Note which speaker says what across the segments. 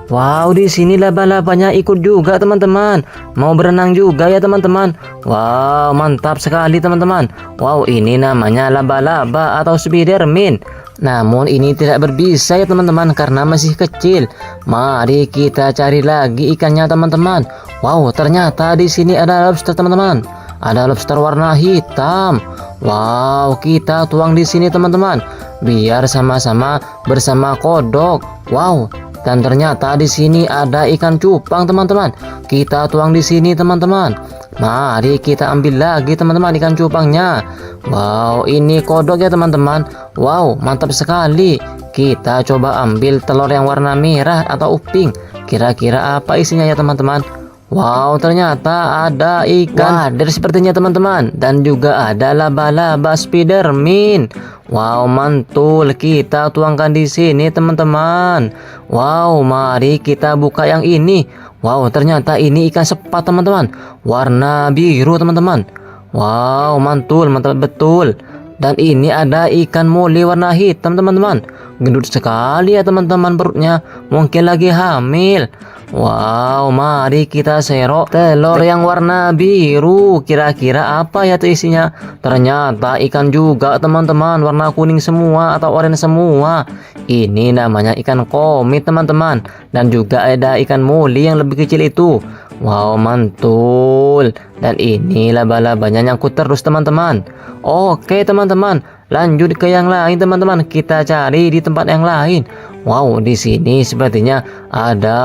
Speaker 1: Wow, di sini laba-labanya ikut juga teman-teman. Mau berenang juga ya teman-teman. Wow, mantap sekali teman-teman. Wow, ini namanya laba-laba atau Spiderman. Namun ini tidak berbisa ya teman-teman karena masih kecil. Mari kita cari lagi ikannya teman-teman. Wow, ternyata di sini ada lobster teman-teman. Ada lobster warna hitam. Wow, kita tuang di sini teman-teman. Biar sama-sama bersama kodok. Wow. Dan ternyata di sini ada ikan cupang teman-teman. Kita tuang di sini teman-teman. Mari kita ambil lagi teman-teman ikan cupangnya. Wow, ini kodok ya teman-teman. Wow, mantap sekali. Kita coba ambil telur yang warna merah atau uping. Kira-kira apa isinya ya teman-teman? Wow, ternyata ada ikan wader sepertinya teman-teman. Dan juga ada laba-laba Spiderman. Wow, mantul. Kita tuangkan di sini teman-teman. Wow, mari kita buka yang ini. Wow, ternyata ini ikan sepat teman-teman. Warna biru teman-teman. Wow, mantul, mantap betul. Dan ini ada ikan moli warna hitam teman-teman. Gendut sekali ya teman-teman perutnya. Mungkin lagi hamil. Wow, mari kita serok telur yang warna biru. Kira-kira apa ya tuh isinya? Ternyata ikan juga teman-teman. Warna kuning semua atau oranye semua. Ini namanya ikan komit teman-teman. Dan juga ada ikan moli yang lebih kecil itu. Wow, mantul. Dan ini laba-labanya nyangkut terus teman-teman. Oke teman-teman, lanjut ke yang lain teman-teman. Kita cari di tempat yang lain. Wow, di sini sepertinya ada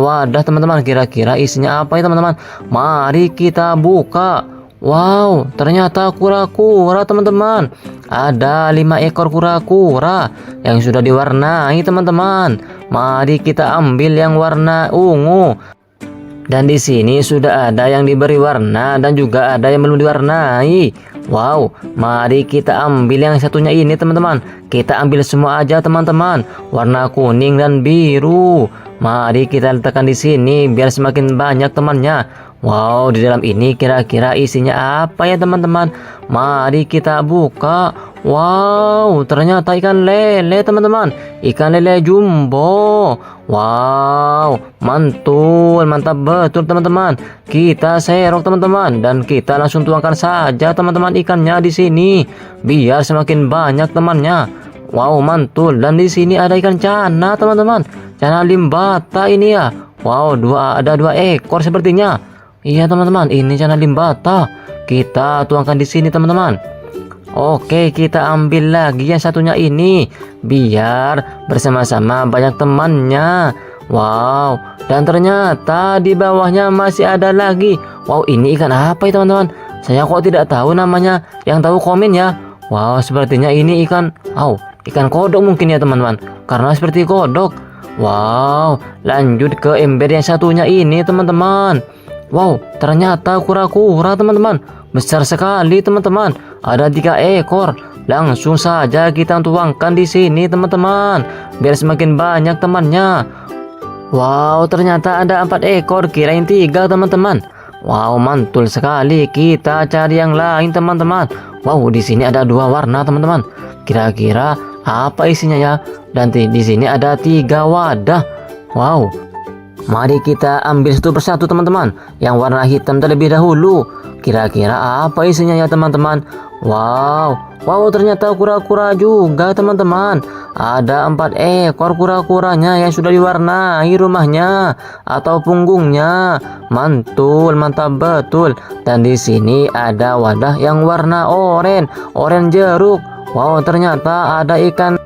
Speaker 1: wadah teman-teman. Kira-kira isinya apa ya teman-teman? Mari kita buka. Wow, ternyata kura-kura teman-teman. Ada 5 ekor kura-kura yang sudah diwarnai teman-teman. Mari kita ambil yang warna ungu. Dan di sini sudah ada yang diberi warna dan juga ada yang belum diwarnai. Wow, mari kita ambil yang satunya ini teman-teman. Kita ambil semua aja teman-teman. Warna kuning dan biru. Mari kita letakkan di sini biar semakin banyak temannya. Wow, di dalam ini kira-kira isinya apa ya teman-teman? Mari kita buka. Wow, ternyata ikan lele teman-teman. Ikan lele jumbo. Wow, mantul, mantap betul teman-teman. Kita serok teman-teman dan kita langsung tuangkan saja teman-teman ikannya di sini biar semakin banyak temannya. Wow, mantul. Dan di sini ada ikan cana teman-teman. Cana limbata ini ya. Wow, ada 2 ekor sepertinya. Iya teman-teman, ini cana limbata. Kita tuangkan di sini teman-teman. Oke, kita ambil lagi yang satunya ini biar bersama-sama banyak temannya. Wow, dan ternyata di bawahnya masih ada lagi. Wow, ini ikan apa ya teman-teman? Saya kok tidak tahu namanya. Yang tahu komen ya. Wow, sepertinya ini ikan ikan kodok mungkin ya teman-teman. Karena seperti kodok. Wow, lanjut ke ember yang satunya ini teman-teman. Wow, ternyata kura-kura teman-teman. Besar sekali teman-teman. Ada 3 ekor. Langsung saja kita tuangkan di sini teman-teman. Biar semakin banyak temannya. Wow, ternyata ada 4 ekor. Kirain 3 teman-teman. Wow, mantul sekali. Kita cari yang lain teman-teman. Wow, di sini ada 2 warna teman-teman. Kira-kira apa isinya ya? Dan di sini ada 3 wadah. Wow. Mari kita ambil satu persatu teman-teman. Yang warna hitam terlebih dahulu. Kira-kira apa isinya ya teman-teman? Wow, ternyata kura-kura juga teman-teman. Ada 4 ekor kura-kuranya yang sudah diwarnai rumahnya atau punggungnya. Mantul, mantap betul. Dan di sini ada wadah yang warna oranye jeruk. Wow, ternyata ada ikan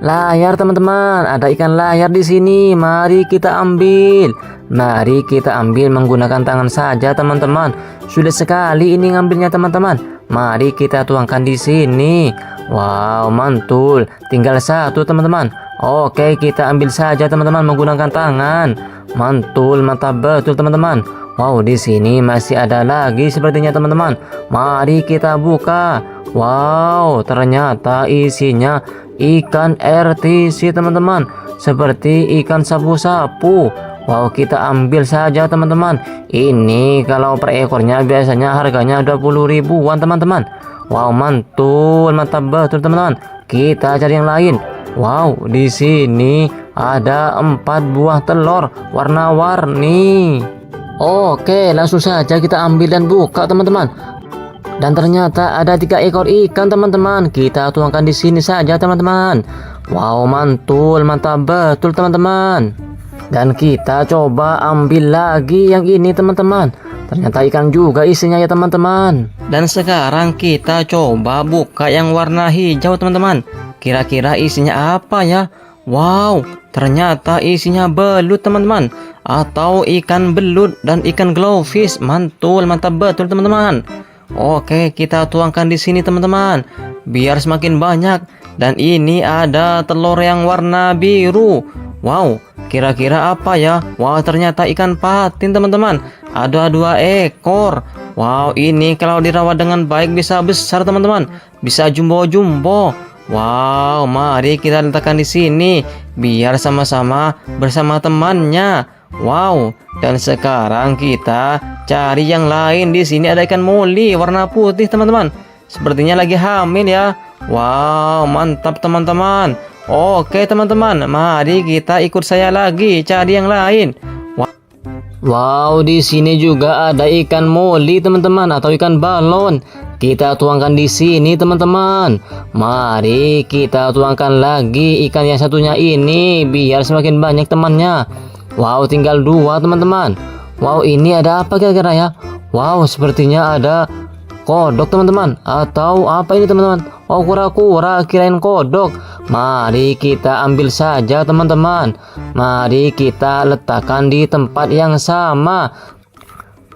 Speaker 1: layar teman-teman. Ada ikan layar di sini. Mari kita ambil. Mari kita ambil menggunakan tangan saja teman-teman. Sudah sekali ini ngambilnya teman-teman. Mari kita tuangkan di sini. Wow, mantul. Tinggal 1 teman-teman. Oke, kita ambil saja teman-teman menggunakan tangan. Mantul, mantap betul teman-teman. Wow, di sini masih ada lagi sepertinya teman-teman. Mari kita buka. Wow, ternyata isinya ikan RTC teman-teman. Seperti ikan sapu-sapu. Wow, kita ambil saja teman-teman. Ini kalau per ekornya biasanya harganya 20 ribuan teman-teman. Wow, mantul, mantap betul teman-teman. kita cari yang lain. Wow, di sini ada 4 buah telur warna-warni. Oke, langsung saja kita ambil dan buka teman-teman. Dan ternyata ada 3 ekor ikan teman-teman. Kita tuangkan di sini saja teman-teman. Wow, mantul, mantap betul teman-teman. Dan kita coba ambil lagi yang ini teman-teman. Ternyata ikan juga isinya ya teman-teman. Dan sekarang kita coba buka yang warna hijau teman-teman. Kira-kira isinya apa ya? Wow, ternyata isinya belut teman-teman, atau ikan belut dan ikan glowfish. Mantul, mantap betul teman-teman. Oke, kita tuangkan di sini teman-teman, biar semakin banyak. Dan ini ada telur yang warna biru. Wow, kira-kira apa ya? Wow, ternyata ikan patin teman-teman. Ada 2 ekor. Wow, ini kalau dirawat dengan baik bisa besar teman-teman, bisa jumbo-jumbo. Wow, mari kita letakkan di sini biar sama-sama bersama temannya. Wow, dan sekarang kita cari yang lain. Di sini ada ikan moli warna putih teman-teman. Sepertinya lagi hamil ya. Wow, mantap teman-teman. Oke teman-teman, mari kita ikut saya lagi cari yang lain. Wow, di sini juga ada ikan moli teman-teman, atau ikan balon. Kita tuangkan di sini teman-teman. Mari kita tuangkan lagi ikan yang satunya ini biar semakin banyak temannya. Wow, tinggal 2 teman-teman. Wow, ini ada apa kira-kira ya? Wow, sepertinya ada kodok teman-teman, atau apa ini teman-teman? Oh, kura-kura, kirain kodok. Mari kita ambil saja teman-teman. Mari kita letakkan di tempat yang sama,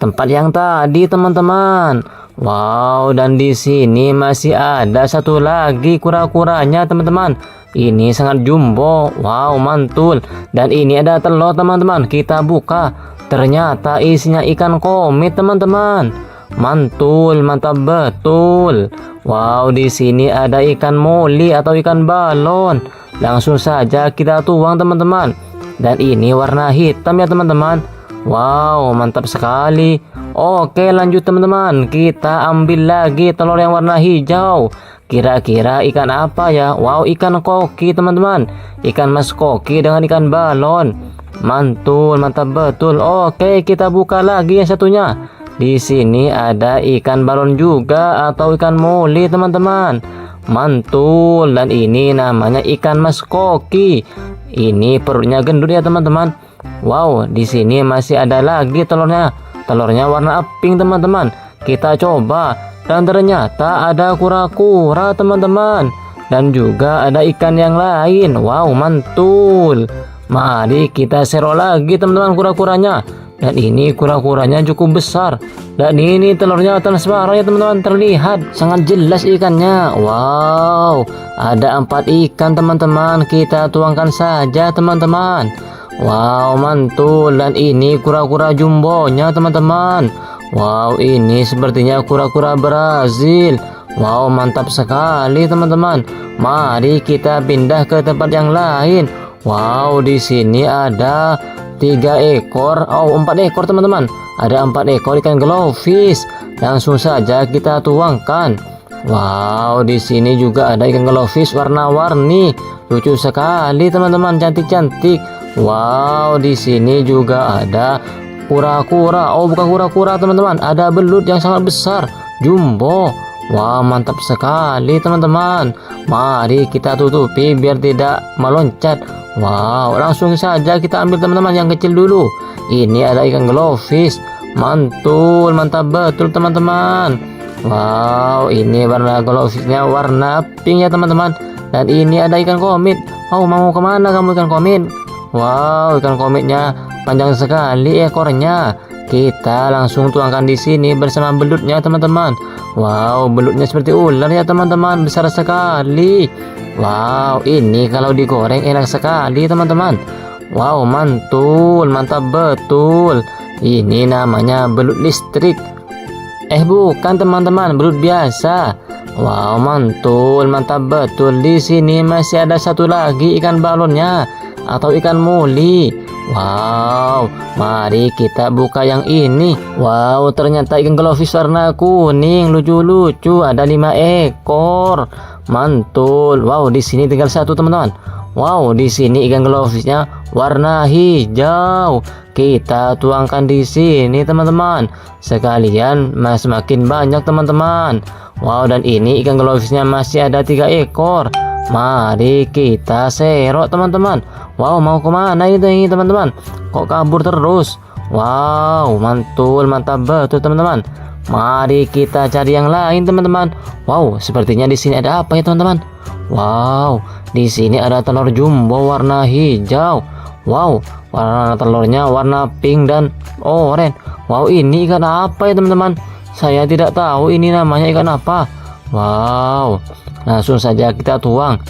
Speaker 1: tempat yang tadi teman-teman. Wow, dan di sini masih ada satu lagi kura-kuranya teman-teman. Ini sangat jumbo. Wow, mantul. Dan ini ada telur teman-teman. Kita buka. Ternyata isinya ikan komit teman-teman. Mantul, mantap betul. Wow, di sini ada ikan moli atau ikan balon. Langsung saja kita tuang teman-teman. Dan ini warna hitam ya teman-teman. Wow, mantap sekali. Oke, lanjut teman-teman. Kita ambil lagi telur yang warna hijau. Kira-kira ikan apa ya? Wow, ikan koki teman-teman. Ikan mas koki dengan ikan balon. Mantul, mantap betul. Oke, kita buka lagi yang satunya. Di sini ada ikan balon juga atau ikan moli teman-teman. Mantul, dan ini namanya ikan mas koki. Ini perutnya gendut ya teman-teman. Wow, di sini masih ada lagi telurnya. Telurnya warna pink teman-teman. Kita coba, dan ternyata ada kura-kura teman-teman. Dan juga ada ikan yang lain. Wow, mantul. Mari kita serok lagi teman-teman kura-kuranya. Dan ini kura-kuranya cukup besar. Dan ini telurnya transparan ya teman-teman, terlihat sangat jelas ikannya. Wow, ada 4 ikan teman-teman. Kita tuangkan saja teman-teman. Wow, mantul. Dan ini kura-kura jumbonya teman-teman. Wow, ini sepertinya kura-kura Brazil. Wow, mantap sekali teman-teman. Mari kita pindah ke tempat yang lain. Wow, di sini ada 3 ekor, 4 ekor teman-teman. Ada 4 ekor ikan glowfish. Langsung saja kita tuangkan. Wow, di sini juga ada ikan glowfish warna-warni. Lucu sekali teman-teman, cantik-cantik. Wow, di sini juga ada kura-kura. Oh, bukan kura-kura teman-teman, ada belut yang sangat besar, jumbo. Wah, mantap sekali teman-teman. Mari kita tutupi biar tidak meloncat. Wow, langsung saja kita ambil teman-teman yang kecil dulu. Ini ada ikan glowfish. Mantul, mantap betul teman-teman. Wow, ini warna glowfishnya warna pink ya teman-teman. Dan ini ada ikan komit. Oh, mau kemana kamu ikan komit? Wow, ikan komitnya panjang sekali ekornya. Kita langsung tuangkan di sini bersama belutnya teman-teman. Wow, belutnya seperti ular ya teman-teman, besar sekali. Wow, ini kalau digoreng enak sekali teman-teman. Wow, mantul, mantap betul. Ini namanya belut listrik. Bukan teman-teman, belut biasa. Wow, mantul, mantap betul. Di sini masih ada satu lagi ikan balonnya atau ikan moli. Wow, mari kita buka yang ini. Wow, ternyata ikan glowfish warna kuning, lucu-lucu. Ada 5 ekor. Mantul. Wow, di sini tinggal satu teman-teman. Wow, di sini ikan glowfishnya warna hijau. Kita tuangkan di sini teman-teman. Sekalian semakin banyak teman-teman. Wow, dan ini ikan glowfishnya masih ada 3 ekor. Mari kita serok teman-teman. Wow, mau kemana ini teman-teman? Kok kabur terus? Wow, mantul, mantap betul teman-teman. Mari kita cari yang lain teman-teman. Wow, sepertinya di sini ada apa ya teman-teman? Wow, di sini ada telur jumbo warna hijau. Wow, warna telurnya warna pink dan oranye. Wow, ini ikan apa ya teman-teman? Saya tidak tahu ini namanya ikan apa. Wow, langsung saja kita tuang.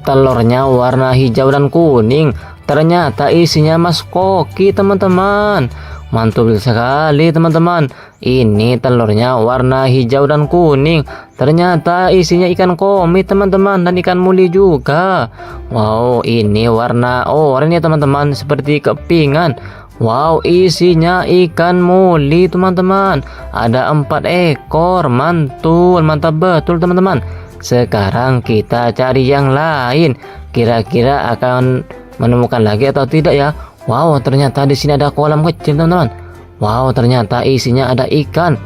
Speaker 1: Telurnya warna hijau dan kuning. Ternyata isinya mas koki teman-teman. Mantul sekali teman-teman. Ini telurnya warna hijau dan kuning. Ternyata isinya ikan komi teman-teman, dan ikan muli juga. Wow, ini warna oranye teman-teman, seperti kepingan. Wow, isinya ikan muli teman-teman. Ada 4 ekor. Mantul, mantap betul teman-teman. Sekarang kita cari yang lain. Kira-kira akan menemukan lagi atau tidak ya? Wow, ternyata di sini ada kolam kecil teman-teman. Wow, ternyata isinya ada ikan.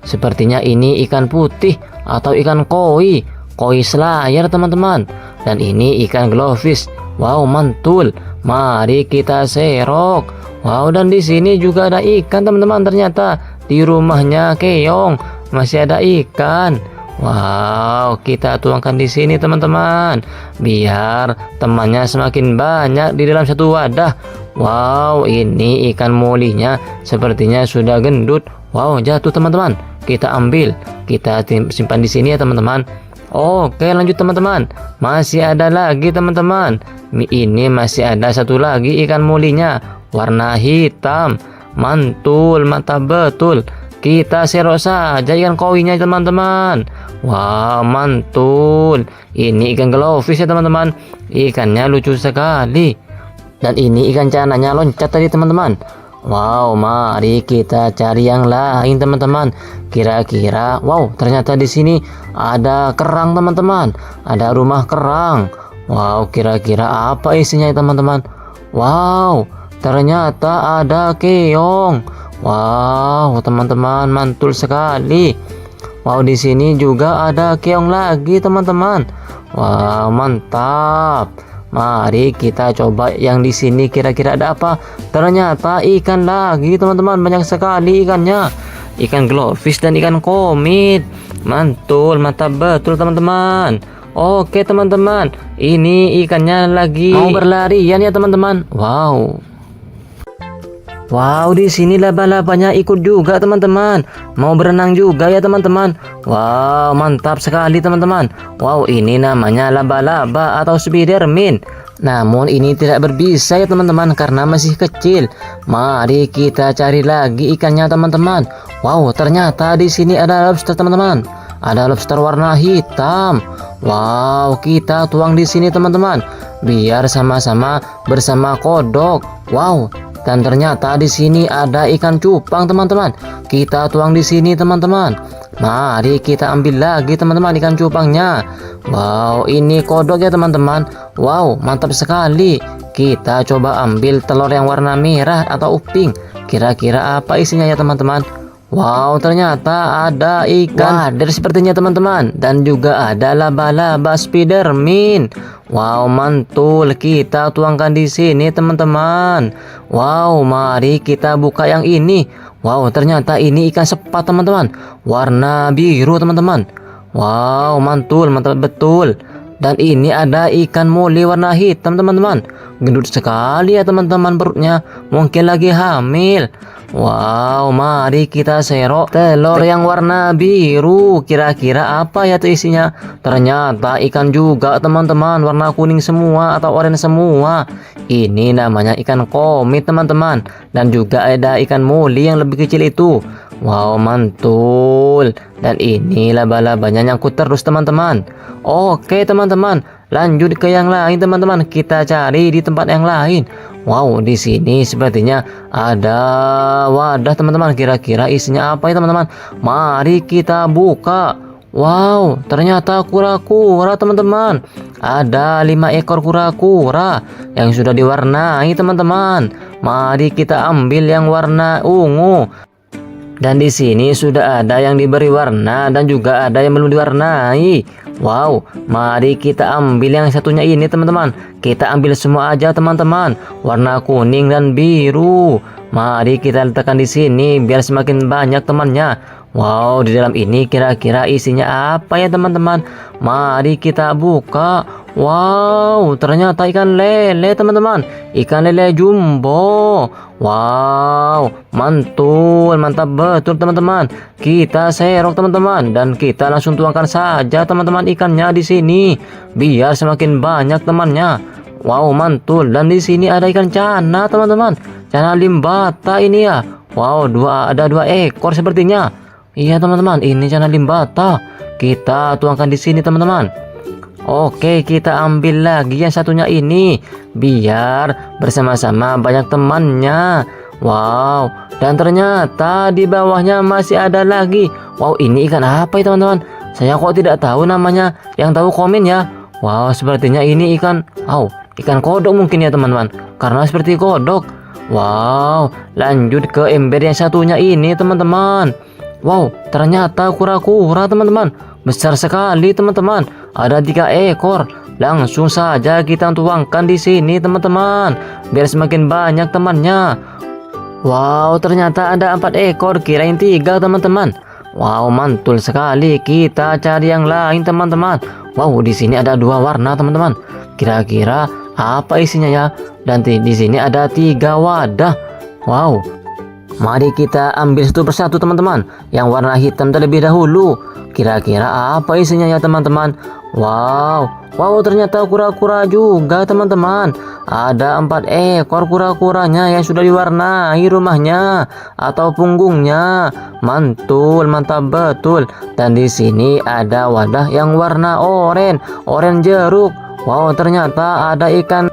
Speaker 1: Sepertinya ini ikan putih atau ikan koi slayer teman-teman. Dan ini ikan glowfish. Wow, mantul. Mari kita serok. Wow, dan di sini juga ada ikan teman-teman. Ternyata di rumahnya Keong masih ada ikan. Wow, kita tuangkan di sini teman-teman, biar temannya semakin banyak di dalam satu wadah. Wow, ini ikan mulinya sepertinya sudah gendut. Wow, jatuh teman-teman. Kita ambil, kita simpan di sini ya teman-teman. Oke, lanjut teman-teman. Masih ada lagi teman-teman. Ini masih ada satu lagi ikan mulinya, warna hitam. Mantul, mantap betul. Kita serok saja ikan koinya teman-teman. Wah, mantul. Ini ikan glowfish ya teman-teman. Ikannya lucu sekali. Dan ini ikan cananya loncat tadi teman-teman. Wow, mari kita cari yang lain teman-teman. Kira-kira, wow, ternyata di sini ada kerang teman-teman. Ada rumah kerang. Wow, kira-kira apa isinya ya teman-teman? Wow, ternyata ada keong. Wow, teman-teman, mantul sekali. Wow, di sini juga ada keong lagi teman-teman. Wow, mantap. Mari kita coba yang di sini, kira-kira ada apa? Ternyata ikan lagi teman-teman, banyak sekali ikannya. Ikan glowfish dan ikan komit. Mantul, mantap betul teman-teman. Oke teman-teman, ini ikannya lagi mau berlarian ya teman-teman. Wow. Wow, di sini laba-labanya ikut juga teman-teman. Mau berenang juga ya teman-teman. Wow, mantap sekali teman-teman. Wow, ini namanya laba-laba atau spiderman. Namun ini tidak berbisa ya teman-teman karena masih kecil. Mari kita cari lagi ikannya teman-teman. Wow, ternyata di sini ada lobster teman-teman. Ada lobster warna hitam. Wow, kita tuang di sini teman-teman, biar sama-sama bersama kodok. Wow. Dan ternyata di sini ada ikan cupang teman-teman. Kita tuang di sini teman-teman. Mari kita ambil lagi teman-teman ikan cupangnya. Wow, ini kodok ya teman-teman. Wow, mantap sekali. Kita coba ambil telur yang warna merah atau pink. Kira-kira apa isinya ya teman-teman? Wow, ternyata ada ikan wader sepertinya teman-teman. Dan juga ada laba-laba spiderman. Wow, mantul. Kita tuangkan di sini teman-teman. Wow, mari kita buka yang ini. Wow, ternyata ini ikan sepat teman-teman, warna biru teman-teman. Wow, mantul, mantap betul. Dan ini ada ikan muli warna hitam teman-teman. Gendut sekali ya teman-teman perutnya. Mungkin lagi hamil. Wow, mari kita serok telur yang warna biru. Kira-kira apa ya tuh isinya? Ternyata ikan juga teman-teman, warna kuning semua atau oranye semua. Ini namanya ikan komit teman-teman. Dan juga ada ikan muli yang lebih kecil itu. Wow, mantul. Dan ini laba-labanya nyangkut terus teman-teman. Oke teman-teman, lanjut ke yang lain teman-teman. Kita cari di tempat yang lain. Wow, di sini sepertinya ada wadah teman-teman. Kira-kira isinya apa ya teman-teman? Mari kita buka. Wow, ternyata kura-kura teman-teman. Ada 5 ekor kura-kura yang sudah diwarnai teman-teman. Mari kita ambil yang warna ungu. Dan di sini sudah ada yang diberi warna dan juga ada yang belum diwarnai. Wow, mari kita ambil yang satunya ini teman-teman. Kita ambil semua aja teman-teman. Warna kuning dan biru. Mari kita letakkan di sini biar semakin banyak temannya. Wow, di dalam ini kira-kira isinya apa ya teman-teman? Mari kita buka. Wow, ternyata ikan lele teman-teman. Ikan lele jumbo. Wow, mantul, mantap betul teman-teman. Kita serok teman-teman dan kita langsung tuangkan saja teman-teman ikannya di sini biar semakin banyak temannya. Wow, mantul. Dan di sini ada ikan cana teman-teman. Cana limbata ini ya. Wow, ada 2 ekor sepertinya. Iya teman-teman, ini cana limbata. Kita tuangkan di sini teman-teman. Oke, kita ambil lagi yang satunya ini biar bersama-sama banyak temannya. Wow, dan ternyata di bawahnya masih ada lagi. Wow, ini ikan apa ya teman-teman? Saya kok tidak tahu namanya. Yang tahu komen ya. Wow, sepertinya ini ikan kodok mungkin ya teman-teman. Karena seperti kodok. Wow, lanjut ke ember yang satunya ini teman-teman. Wow, ternyata kura-kura teman-teman. Besar sekali teman-teman. Ada 3 ekor. Langsung saja kita tuangkan di sini teman-teman. Biar semakin banyak temannya. Wow, ternyata ada 4 ekor. Kirain 3 teman-teman. Wow, mantul sekali. Kita cari yang lain teman-teman. Wow, di sini ada 2 warna teman-teman. Kira-kira apa isinya ya? Dan di sini ada 3 wadah. Wow. Mari kita ambil satu persatu teman-teman. Yang warna hitam terlebih dahulu. Kira-kira apa isinya ya teman-teman? Wow, ternyata kura-kura juga teman-teman. Ada 4 ekor kura-kuranya yang sudah diwarnai rumahnya atau punggungnya. Mantul, mantap betul. Dan di sini ada wadah yang warna oranye jeruk. Wow, ternyata ada ikan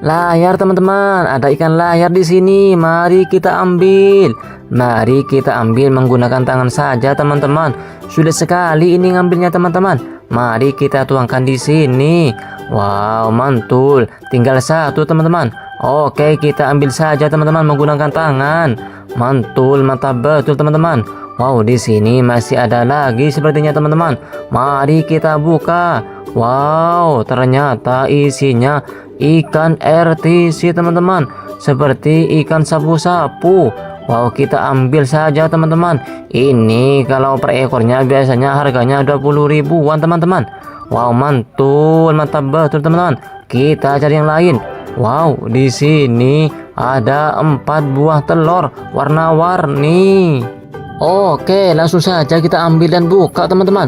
Speaker 1: layar teman-teman. Ada ikan layar di sini. Mari kita ambil. Mari kita ambil menggunakan tangan saja teman-teman. Sudah sekali ini ngambilnya teman-teman. Mari kita tuangkan di sini. Wow, mantul. Tinggal 1 teman-teman. Oke, kita ambil saja teman-teman menggunakan tangan. Mantul, mantap betul teman-teman. Wow, di sini masih ada lagi sepertinya teman-teman. Mari kita buka. Wow, ternyata isinya ikan RTC teman-teman. Seperti ikan sapu-sapu. Wow, kita ambil saja teman-teman. Ini kalau per ekornya biasanya harganya 20 ribuan teman-teman. Wow, mantul, mantap betul teman-teman. Kita cari yang lain. Wow, di sini ada 4 buah telur warna-warni. Oke, langsung saja kita ambil dan buka teman-teman.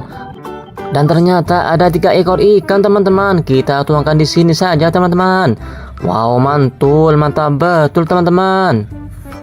Speaker 1: Dan ternyata ada 3 ekor ikan teman-teman. Kita tuangkan di sini saja teman-teman. Wow, mantul, mantap betul teman-teman.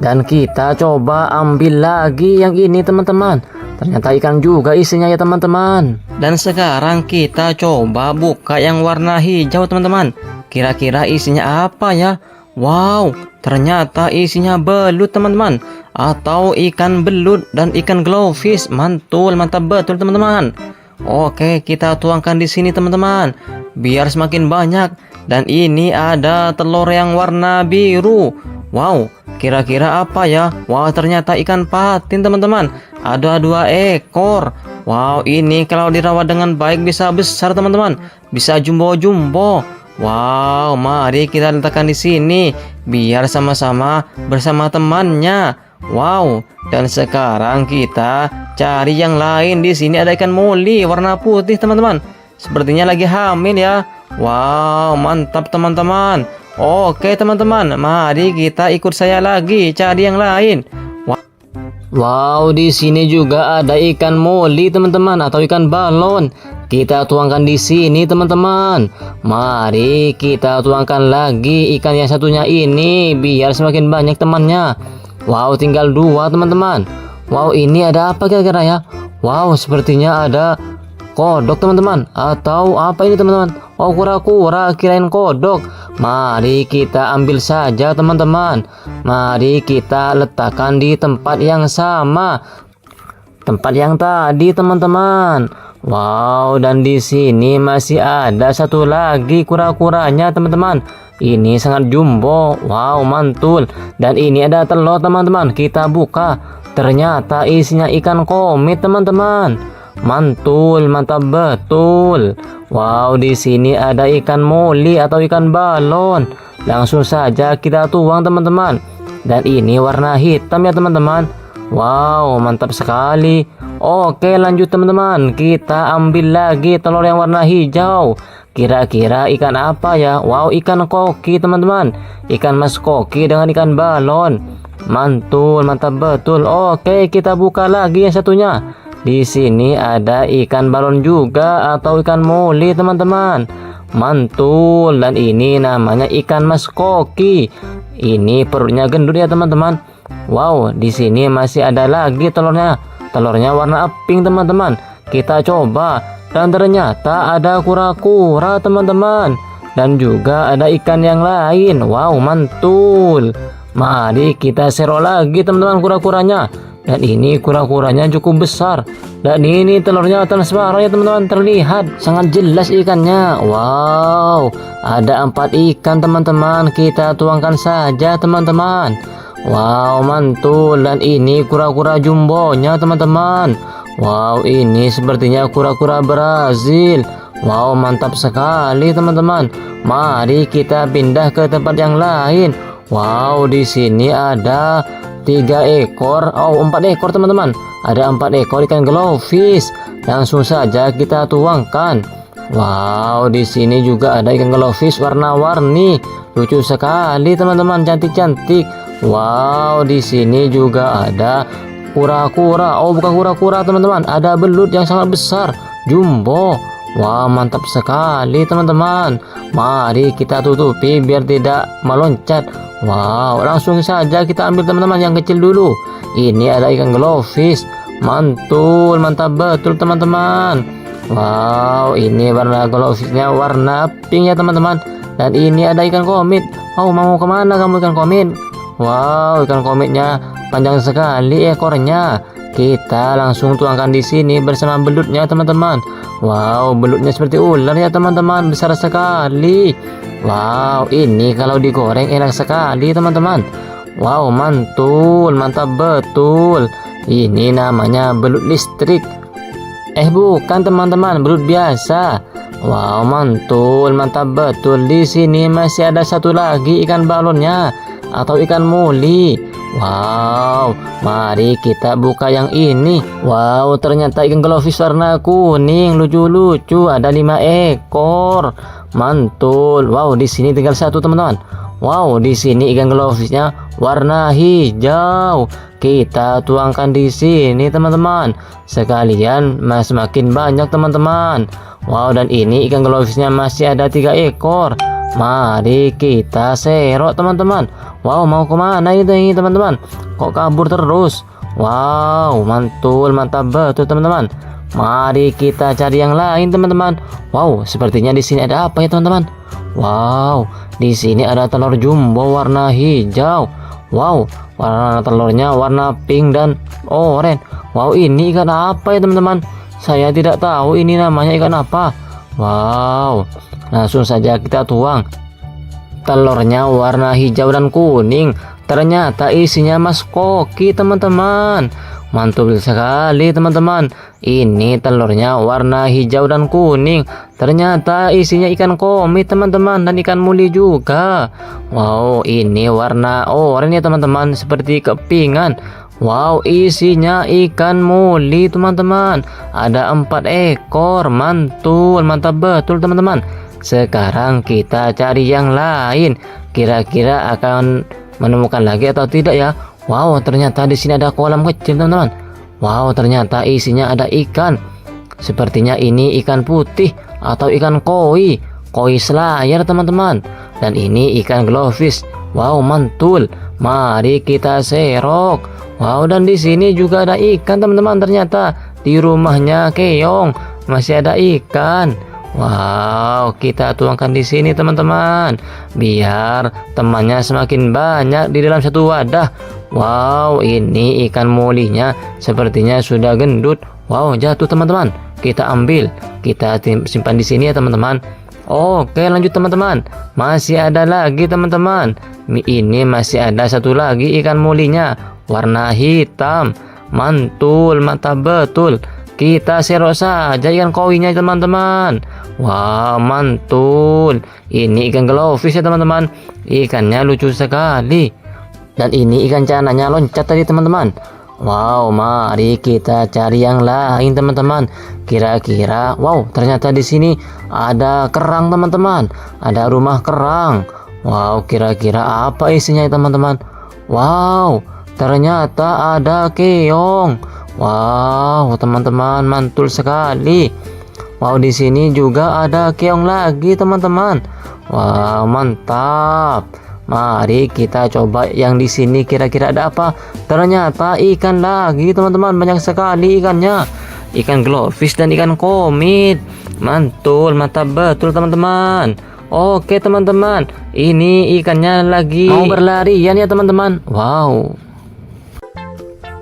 Speaker 1: Dan kita coba ambil lagi yang ini teman-teman. Ternyata ikan juga isinya ya teman-teman. Dan sekarang kita coba buka yang warna hijau teman-teman. Kira-kira isinya apa ya? Wow, ternyata isinya belut teman-teman. Atau ikan belut dan ikan glowfish. Mantul, mantap betul teman-teman. Oke, kita tuangkan di sini teman-teman. Biar semakin banyak. Dan ini ada telur yang warna biru. Wow, kira-kira apa ya? Wow, ternyata ikan patin teman-teman. Ada 2 ekor. Wow, ini kalau dirawat dengan baik bisa besar teman-teman. Bisa jumbo-jumbo. Wow, mari kita letakkan di sini biar sama-sama bersama temannya. Wow, dan sekarang kita cari yang lain. Di sini ada ikan moli warna putih teman-teman. Sepertinya lagi hamil ya. Wow, mantap teman-teman. Oke teman-teman, mari kita ikut saya lagi cari yang lain. Wow, di sini juga ada ikan moli teman-teman atau ikan balon. Kita tuangkan di sini teman-teman. Mari kita tuangkan lagi ikan yang satunya ini biar semakin banyak temannya. Wow, tinggal 2 teman-teman. Wow, ini ada apa kira-kira ya? Wow, sepertinya ada kodok teman-teman. Atau apa ini teman-teman? Wow, kura-kura, kirain kodok. Mari kita ambil saja teman-teman. Mari kita letakkan di tempat yang sama. Tempat yang tadi teman-teman. Wow, dan di sini masih ada satu lagi kura-kuranya teman-teman. Ini sangat jumbo. Wow, mantul. Dan ini ada telur teman-teman. Kita buka. Ternyata isinya ikan komit teman-teman. Mantul, mantap betul. Wow, di sini ada ikan moli atau ikan balon. Langsung saja kita tuang teman-teman. Dan ini warna hitam ya teman-teman. Wow, mantap sekali. Oke, lanjut teman-teman. Kita ambil lagi telur yang warna hijau. Kira-kira ikan apa ya? Wow, ikan koki teman-teman. Ikan mas koki dengan ikan balon. Mantul, mantap betul. Oke, kita buka lagi yang satunya. Di sini ada ikan balon juga atau ikan moli teman-teman. Mantul, dan ini namanya ikan mas koki. Ini perutnya gendut ya teman-teman. Wow, di sini masih ada lagi telurnya. Telurnya warna pink teman-teman. Kita coba dan ternyata ada kura-kura teman-teman. Dan juga ada ikan yang lain. Wow, mantul. Mari kita serok lagi teman-teman kura-kuranya. Dan ini kura-kuranya cukup besar. Dan ini telurnya transparan ya teman-teman. Terlihat sangat jelas ikannya. Wow, ada 4 ikan teman-teman. Kita tuangkan saja teman-teman. Wow, mantul. Dan ini kura-kura jumbonya teman-teman. Wow, ini sepertinya kura-kura Brazil. Wow, mantap sekali teman-teman. Mari kita pindah ke tempat yang lain. Wow, di sini ada 3 ekor. Oh, 4 ekor teman-teman. Ada 4 ekor ikan glowfish. Langsung saja kita tuangkan. Wow, di sini juga ada ikan glowfish warna-warni. Lucu sekali teman-teman, cantik-cantik. Wow, di sini juga ada kura-kura. Oh, bukan kura-kura teman-teman, ada belut yang sangat besar, jumbo. Wah, mantap sekali teman-teman. Mari kita tutupi biar tidak meloncat. Wow, langsung saja kita ambil teman-teman yang kecil dulu. Ini ada ikan glowfish. Mantul, mantap betul teman-teman. Wow, ini warna glowfishnya warna pink ya teman-teman. Dan ini ada ikan komit. Oh, mau kemana kamu ikan komit? Wow, ikan komitnya panjang sekali ekornya. Kita langsung tuangkan di sini bersama belutnya teman-teman. Wow, belutnya seperti ular ya teman-teman, besar sekali. Wow, ini kalau digoreng enak sekali teman-teman. Wow, mantul, mantap betul. Ini namanya belut listrik. Bukan teman-teman, belut biasa. Wow, mantul, mantap betul. Di sini masih ada satu lagi ikan balonnya atau ikan moli. Wow, mari kita buka yang ini. Wow, ternyata ikan glowfish warna kuning, lucu-lucu. Ada 5 ekor. Mantul. Wow, di sini tinggal 1 teman-teman. Wow, di sini ikan glowfishnya warna hijau. Kita tuangkan di sini teman-teman. Sekalian semakin banyak teman-teman. Wow, dan ini ikan glowfishnya masih ada 3 ekor. Mari kita serok teman-teman. Wow, mau kemana ini teman-teman? Kok kabur terus? Wow, mantul, mantap betul teman-teman. Mari kita cari yang lain teman-teman. Wow, sepertinya di sini ada apa ya teman-teman? Wow, di sini ada telur jumbo warna hijau. Wow, warna telurnya warna pink dan oranye. Wow, ini ikan apa ya teman-teman? Saya tidak tahu ini namanya ikan apa. Wow, langsung saja kita tuang. Telurnya warna hijau dan kuning. Ternyata isinya mas koki teman-teman. Mantul sekali teman-teman. Ini telurnya warna hijau dan kuning. Ternyata isinya ikan komit teman-teman, dan ikan muli juga. Wow, ini warna oranye ya teman-teman, seperti kepingan. Wow, isinya ikan muli teman-teman. Ada 4 ekor. Mantul, mantap betul teman-teman. Sekarang kita cari yang lain. Kira-kira akan menemukan lagi atau tidak ya? Wow, ternyata di sini ada kolam kecil teman-teman. Wow, ternyata isinya ada ikan. Sepertinya ini ikan putih atau ikan koi. Koi selayar teman-teman. Dan ini ikan glowfish. Wow, mantul. Mari kita serok. Wow, dan di sini juga ada ikan teman-teman. Ternyata di rumahnya Keong masih ada ikan. Wow, kita tuangkan di sini teman-teman, biar temannya semakin banyak di dalam satu wadah. Wow, ini ikan molinya sepertinya sudah gendut. Wow, jatuh teman-teman. kita ambil, kita simpan di sini ya teman-teman. Oke, lanjut teman-teman. Masih ada lagi teman-teman. Ini masih ada satu lagi ikan mulinya, warna hitam. Mantul, mantap betul. Kita serok saja ikan kowinya teman-teman. Wah, mantul. Ini ikan glowfish ya teman-teman. Ikannya lucu sekali. Dan ini ikan cananya loncat tadi teman-teman. Wow, mari kita cari yang lain teman-teman. Kira-kira, wow, ternyata di sini ada kerang teman-teman. Ada rumah kerang. Wow, kira-kira apa isinya teman-teman? Wow, ternyata ada keong. Wow, teman-teman, mantul sekali. Wow, di sini juga ada keong lagi teman-teman. Wow, mantap. Mari kita coba yang di sini kira-kira ada apa. Ternyata ikan lagi teman-teman, banyak sekali ikannya. Ikan glowfish dan ikan komit. Mantul, mantap betul teman-teman. Oke teman-teman, ini ikannya lagi mau berlarian ya teman-teman. Wow.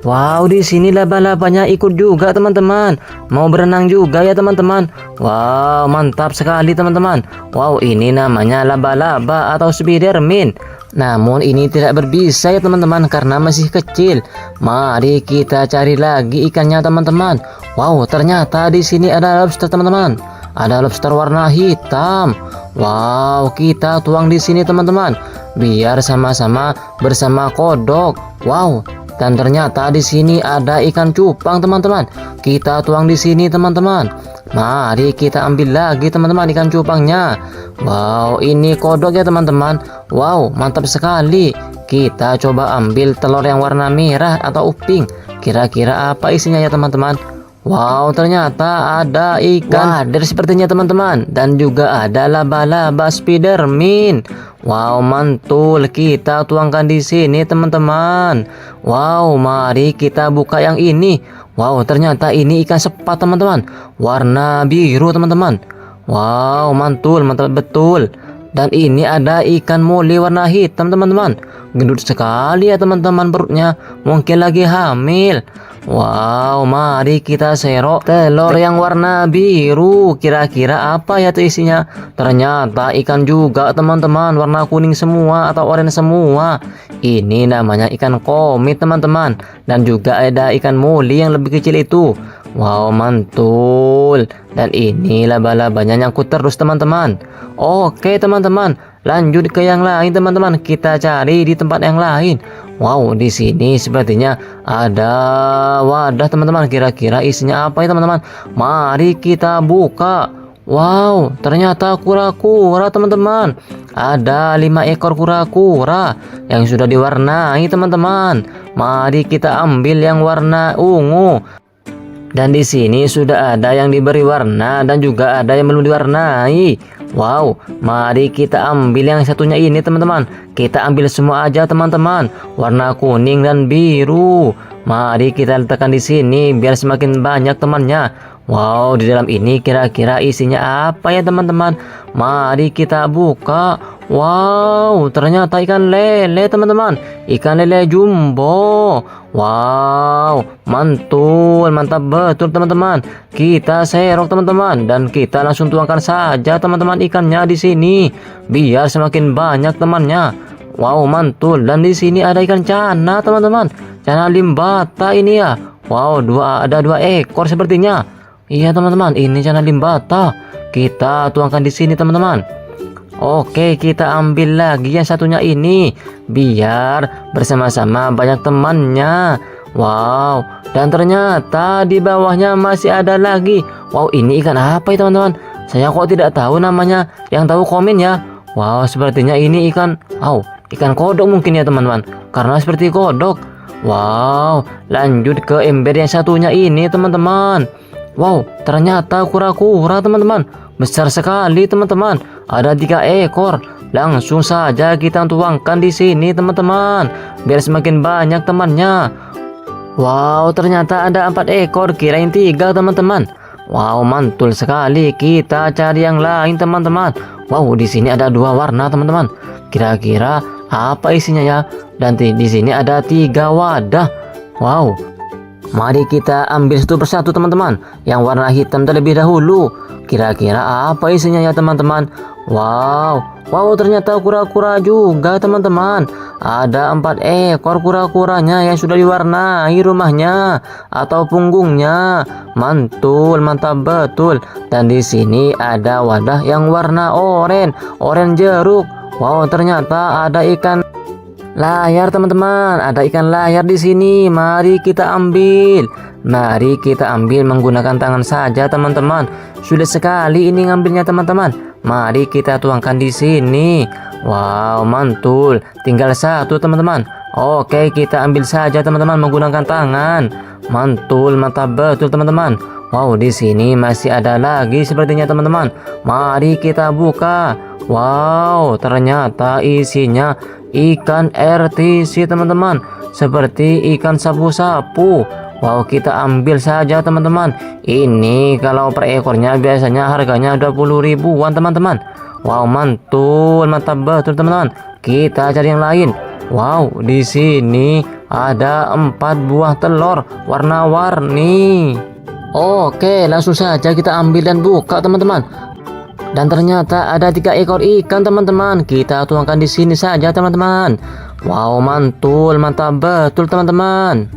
Speaker 1: Wow, di sini laba-labanya ikut juga teman-teman. Mau berenang juga ya teman-teman. Wow, mantap sekali teman-teman. Wow, ini namanya laba-laba atau Spiderman. Namun ini tidak berbisa ya teman-teman karena masih kecil. Mari kita cari lagi ikannya teman-teman. Wow, ternyata di sini ada lobster teman-teman. Ada lobster warna hitam. Wow, kita tuang di sini teman-teman. Biar sama-sama bersama kodok. Wow. Dan ternyata di sini ada ikan cupang teman-teman. Kita tuang di sini teman-teman. Mari kita ambil lagi teman-teman ikan cupangnya. Wow, ini kodok ya teman-teman. Wow, mantap sekali. Kita coba ambil telur yang warna merah atau uping. Kira-kira apa isinya ya teman-teman? Wow, ternyata ada ikan wader sepertinya teman-teman. Dan juga ada laba-laba Spiderman. Wow, mantul. Kita tuangkan di sini teman-teman. Wow, mari kita buka yang ini. Wow, ternyata ini ikan sepat teman-teman. Warna biru teman-teman. Wow, mantul, mantap betul. Dan ini ada ikan moli warna hitam teman-teman. Gendut sekali ya teman-teman perutnya. Mungkin lagi hamil. Wow, mari kita serok telur yang warna biru. Kira-kira apa ya tuh isinya? Ternyata ikan juga teman-teman, warna kuning semua atau oranye semua. Ini namanya ikan komit teman-teman. Dan juga ada ikan moli yang lebih kecil itu. Wow, mantul. Dan ini laba-labanya nyangkut terus teman-teman. Oke teman-teman, lanjut ke yang lain teman-teman. Kita cari di tempat yang lain. Wow, di sini sepertinya ada wadah teman-teman. Kira-kira isinya apa ya teman-teman? Mari kita buka. Wow, ternyata kura-kura teman-teman. Ada 5 ekor kura-kura yang sudah diwarnai teman-teman. Mari kita ambil yang warna ungu. Dan di sini sudah ada yang diberi warna dan juga ada yang belum diwarnai. Wow, mari kita ambil yang satunya ini teman-teman. Kita ambil semua aja teman-teman. Warna kuning dan biru. Mari kita letakkan di sini biar semakin banyak temannya. Wow, di dalam ini kira-kira isinya apa ya teman-teman? Mari kita buka. Wow, ternyata ikan lele teman-teman. Ikan lele jumbo. Wow, mantul, mantap betul teman-teman. Kita serok teman-teman dan kita langsung tuangkan saja teman-teman ikannya di sini biar semakin banyak temannya. Wow, mantul. Dan di sini ada ikan cana teman-teman. Cana limbata ini ya. Wow, ada 2 ekor sepertinya. Iya teman-teman, ini cana limbata. Kita tuangkan di sini teman-teman. Oke, kita ambil lagi yang satunya ini biar bersama-sama banyak temannya. Wow, dan ternyata di bawahnya masih ada lagi. Wow, ini ikan apa ya teman-teman? Saya kok tidak tahu namanya. Yang tahu komen ya. Wow, sepertinya ini ikan ikan kodok mungkin ya teman-teman. Karena seperti kodok. Wow, lanjut ke ember yang satunya ini teman-teman. Wow, ternyata kura-kura teman-teman. Besar sekali teman-teman. Ada 3 ekor. Langsung saja kita tuangkan di sini teman-teman. Biar semakin banyak temannya. Wow, ternyata ada 4 ekor. Kirain 3 teman-teman. Wow, mantul sekali. Kita cari yang lain teman-teman. Wow, di sini ada 2 warna teman-teman. Kira-kira apa isinya ya? Dan di sini ada 3 wadah. Wow. Mari kita ambil satu persatu teman-teman. Yang warna hitam terlebih dahulu. Kira-kira apa isinya ya teman-teman? Wow, ternyata kura-kura juga teman-teman. Ada 4 ekor kura-kuranya yang sudah diwarnai rumahnya atau punggungnya. Mantul, mantap betul. Dan di sini ada wadah yang warna oranye jeruk. Wow, ternyata ada ikan layar teman-teman, ada ikan layar di sini. Mari kita ambil. Mari kita ambil menggunakan tangan saja teman-teman. Sudah sekali ini ngambilnya teman-teman. Mari kita tuangkan di sini. Wow, mantul. Tinggal satu teman-teman. Oke, kita ambil saja teman-teman menggunakan tangan. Mantul, mantap betul teman-teman. Wow, di sini masih ada lagi sepertinya teman-teman. Mari kita buka. Wow, ternyata isinya ikan RTC teman-teman, seperti ikan sapu-sapu. Wow, kita ambil saja teman-teman. Ini kalau per ekornya biasanya harganya 20 ribuan teman-teman. Wow, mantul, mantap betul teman-teman. Kita cari yang lain. Wow, di sini ada 4 buah telur warna-warni. Oke, langsung saja kita ambil dan buka teman-teman. Dan ternyata ada 3 ekor ikan teman-teman. Kita tuangkan di sini saja teman-teman. Wow, mantul, mantap betul teman-teman.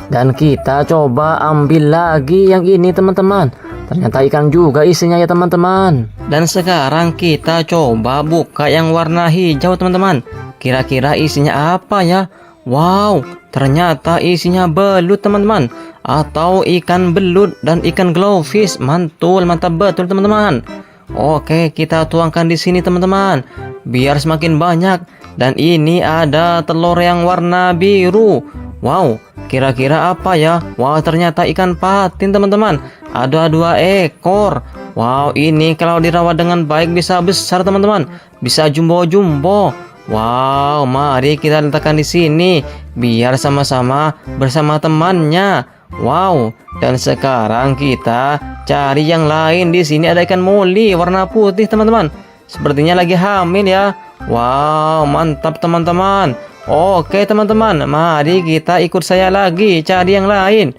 Speaker 1: Dan kita coba ambil lagi yang ini teman-teman. Ternyata ikan juga isinya ya teman-teman. Dan sekarang kita coba buka yang warna hijau teman-teman. Kira-kira isinya apa ya? Wow, ternyata isinya belut teman-teman, atau ikan belut dan ikan glowfish. Mantul, mantap betul teman-teman. Oke, kita tuangkan di sini teman-teman, biar semakin banyak. Dan ini ada telur yang warna biru. Wow, kira-kira apa ya? Wow, ternyata ikan patin teman-teman. Ada 2 ekor. Wow, ini kalau dirawat dengan baik bisa besar teman-teman, bisa jumbo-jumbo. Wow, mari kita letakkan di sini biar sama-sama bersama temannya. Wow, dan sekarang kita cari yang lain. Di sini ada ikan moli warna putih teman-teman. Sepertinya lagi hamil ya. Wow, mantap teman-teman. Oke teman-teman, mari kita ikut saya lagi cari yang lain.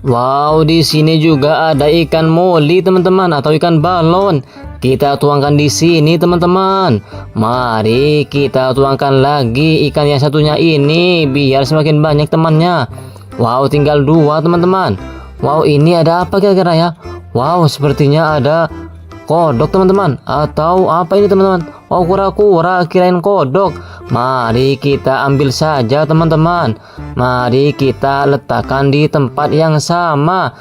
Speaker 1: Wow, di sini juga ada ikan moli teman-teman, atau ikan balon. Kita tuangkan di sini teman-teman. Mari kita tuangkan lagi ikan yang satunya ini biar semakin banyak temannya. Wow, tinggal 2 teman-teman. Wow, ini ada apa kira-kira ya? Wow, sepertinya ada kodok teman-teman, atau apa ini teman-teman? Oh, kura-kura, kirain kodok. Mari kita ambil saja teman-teman. Mari kita letakkan di tempat yang sama,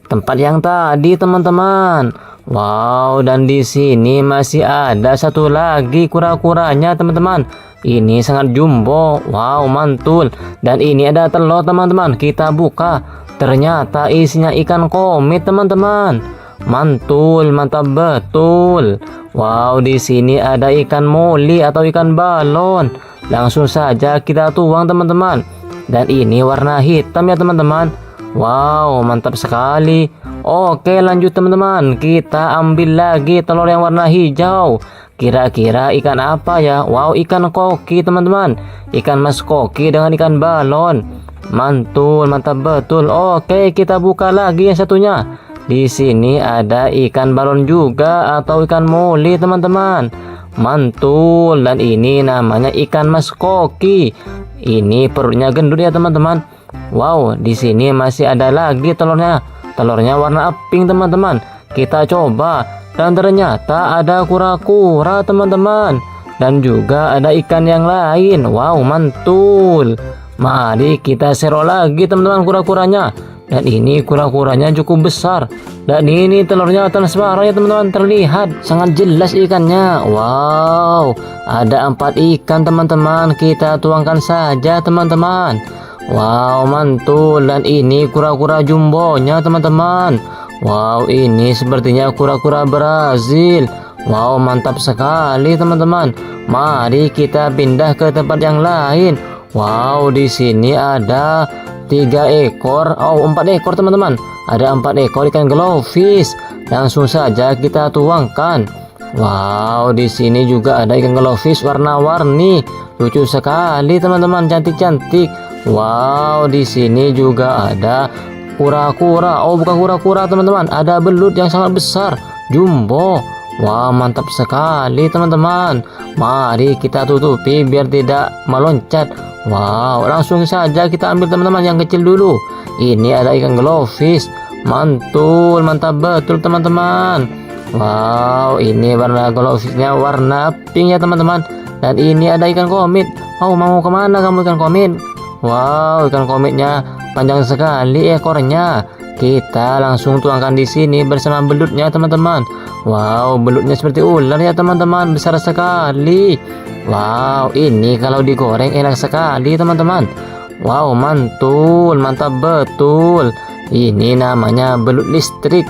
Speaker 1: tempat yang tadi teman-teman. Wow, dan di sini masih ada satu lagi kura-kuranya teman-teman. Ini sangat jumbo. Wow, mantul. Dan ini ada telur teman-teman. Kita buka. Ternyata isinya ikan komit teman-teman. Mantul, mantap betul. Wow, di sini ada ikan moli atau ikan balon. Langsung saja kita tuang teman-teman. Dan ini warna hitam ya teman-teman. Wow, mantap sekali. Oke, lanjut teman-teman. Kita ambil lagi telur yang warna hijau. Kira-kira ikan apa ya? Wow, ikan koki teman-teman. Ikan mas koki dengan ikan balon. Mantul, mantap betul. Oke, kita buka lagi yang satunya. Di sini ada ikan balon juga atau ikan moli teman-teman. Mantul, dan ini namanya ikan mas koki. Ini perutnya gendut ya teman-teman. Wow, di sini masih ada lagi telurnya. Telurnya warna pink teman-teman. Kita coba, dan ternyata ada kura-kura teman-teman. Dan juga ada ikan yang lain. Wow, mantul. Mari kita serok lagi teman-teman kura-kuranya. Dan ini kura-kuranya cukup besar. Dan ini telurnya transparan ya teman-teman, terlihat sangat jelas ikannya. Wow, ada 4 ikan teman-teman. Kita tuangkan saja teman-teman. Wow, mantul. Dan ini kura-kura jumbonya teman-teman. Wow, ini sepertinya kura-kura Brazil. Wow, mantap sekali teman-teman. Mari kita pindah ke tempat yang lain. Wow, di sini ada 3 ekor, 4 ekor teman-teman. Ada 4 ekor ikan glowfish. Langsung saja kita tuangkan. Wow, di sini juga ada ikan glowfish warna-warni. Lucu sekali teman-teman, cantik-cantik. Wow, di sini juga ada kura-kura. Oh, bukan kura-kura teman-teman, ada belut yang sangat besar, jumbo. Wah, mantap sekali teman-teman. Mari kita tutupi biar tidak meloncat. Wow, langsung saja kita ambil teman-teman yang kecil dulu. Ini ada ikan glowfish. Mantul, mantap betul teman-teman. Wow, ini warna glowfishnya warna pink ya teman-teman. Dan ini ada ikan komit. Oh, mau kemana kamu ikan komit? Wow, ikan komitnya panjang sekali ekornya. Kita langsung tuangkan di sini bersama belutnya teman-teman. Wow, belutnya seperti ular ya teman-teman, besar sekali. Wow, ini kalau digoreng enak sekali teman-teman. Wow, mantul, mantap betul. Ini namanya belut listrik.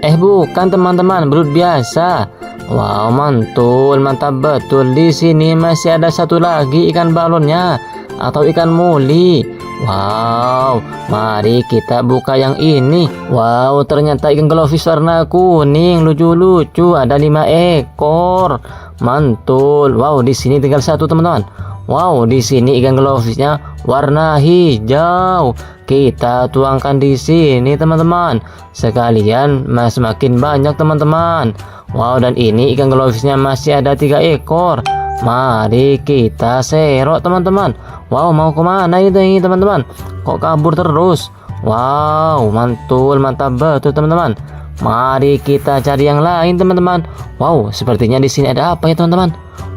Speaker 1: Bukan teman-teman, belut biasa. Wow, mantul, mantap betul. Di sini masih ada satu lagi ikan balonnya atau ikan muli. Wow, mari kita buka yang ini. Wow, ternyata ikan glowfish warna kuning, lucu-lucu, ada 5 ekor. Mantul. Wow, di sini tinggal satu teman-teman. Wow, di sini ikan glowfishnya warna hijau. Kita tuangkan di sini teman-teman. Sekalian semakin banyak teman-teman. Wow, dan ini ikan glowfishnya masih ada 3 ekor. Mari kita serok teman-teman. Wow, mau kemana ini teman-teman? Kok kabur terus? Wow, mantul, mantap betul teman-teman. Mari kita cari yang lain teman-teman. Wow, sepertinya di sini ada apa ya teman-teman?